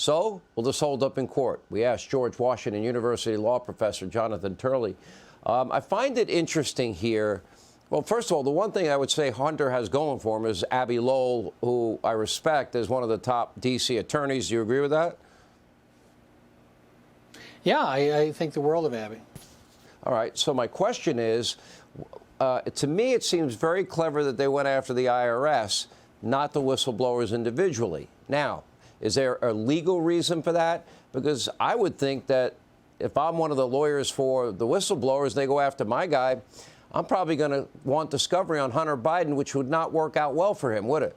So, will this hold up in court? We asked George Washington University law professor Jonathan Turley. I find it interesting here. Well, first of all, the one thing I would say Hunter has going for him is Abbe Lowell, who I respect as one of the top D.C. attorneys. Do you agree with that? Yeah, I think the world of Abbe. All right. So my question is, to me, it seems very clever that they went after the IRS, not the whistleblowers individually. Now, is there a legal reason for that? Because I would think that if I'm one of the lawyers for the whistleblowers, they go after my guy, I'm probably going to want discovery on Hunter Biden, which would not work out well for him, would it?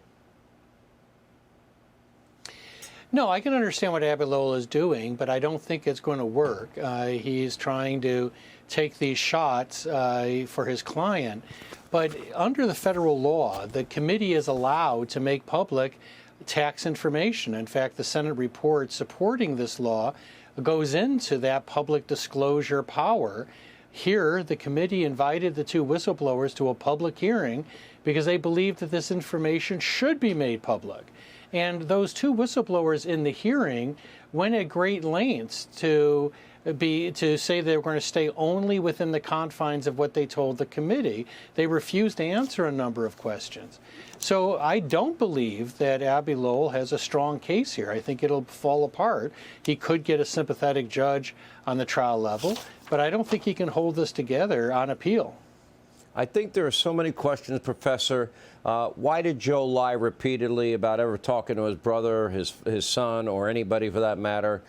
No, I can understand what Abbe Lowell is doing, but I don't think it's going to work. He's trying to take these shots for his client. But under the federal law, the committee is allowed to make public tax information. In fact, the Senate report supporting this law goes into that public disclosure power. Here, the committee invited the two whistleblowers to a public hearing because they believed that this information should be made public. And those two whistleblowers in the hearing went at great lengths to say they were going to stay only within the confines of what they told the committee. They refused to answer a number of questions. So I don't believe that Abbe Lowell has a strong case here. I think it'll fall apart. He could get a sympathetic judge on the trial level, but I don't think he can hold this together on appeal. I think there are so many questions, Professor. Why did Joe lie repeatedly about ever talking to his brother, his son, or anybody for that matter?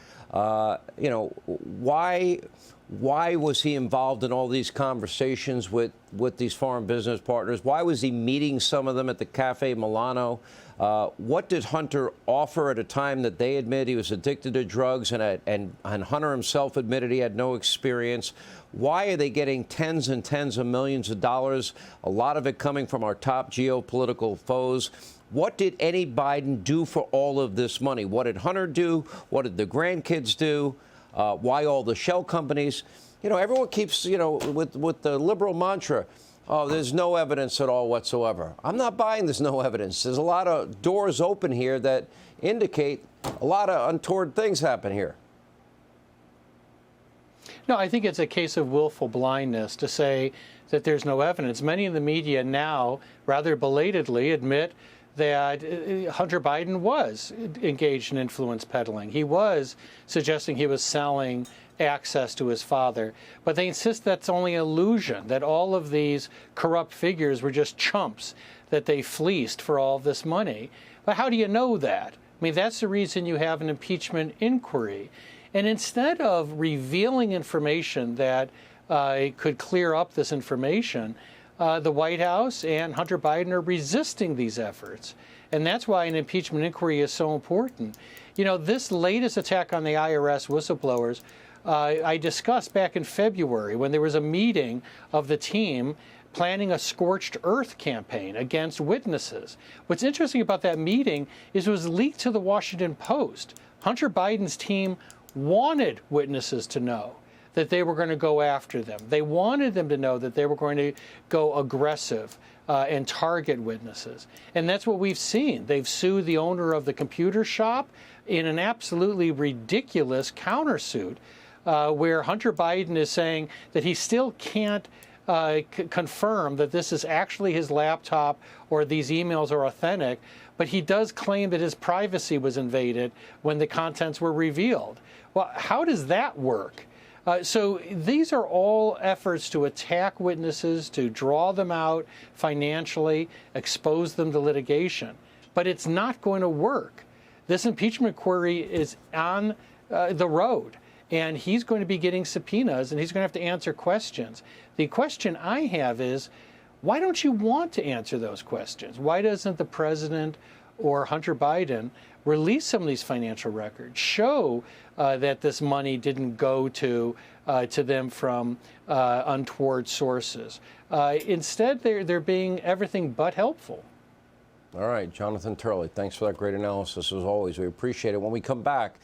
Why was he involved in all these conversations with these foreign business partners? Why was he meeting some of them at the Cafe Milano? What did Hunter offer at a time that they admit he was addicted to drugs and Hunter himself admitted he had no experience? Why are they getting tens and tens of millions of dollars, a lot of it coming from our top geopolitical foes? What did any Biden do for all of this money? What did Hunter do? What did the grandkids do? Why all the shell companies? Everyone keeps, with the liberal mantra, oh, there's no evidence at all whatsoever. I'm not buying there's no evidence. There's a lot of doors open here that indicate a lot of untoward things happen here. No, I think it's a case of willful blindness to say that there's no evidence. Many in the media now, rather belatedly, admit that Hunter Biden was engaged in influence peddling. He was suggesting he was selling access to his father. But they insist that's only an illusion, that all of these corrupt figures were just chumps that they fleeced for all of this money. But how do you know that? I mean, that's the reason you have an impeachment inquiry. And instead of revealing information that could clear up this information, the White House and Hunter Biden are resisting these efforts. And that's why an impeachment inquiry is so important. This latest attack on the IRS whistleblowers, I discussed back in February when there was a meeting of the team planning a scorched earth campaign against witnesses. What's interesting about that meeting is it was leaked to the Washington Post. Hunter Biden's team wanted witnesses to know that they were going to go after them. They wanted them to know that they were going to go aggressive and target witnesses. And that's what we've seen. They've sued the owner of the computer shop in an absolutely ridiculous countersuit where Hunter Biden is saying that he still can't confirm that this is actually his laptop or these emails are authentic, but he does claim that his privacy was invaded when the contents were revealed. Well, how does that work? So these are all efforts to attack witnesses, to draw them out financially, expose them to litigation. But it's not going to work. This impeachment inquiry is on the road, and he's going to be getting subpoenas, and he's going to have to answer questions. The question I have is, why don't you want to answer those questions? Why doesn't the president or Hunter Biden release some of these financial records, show that this money didn't go to them from untoward sources? Instead, they're being everything but helpful. All right, Jonathan Turley, thanks for that great analysis as always. We appreciate it. When we come back,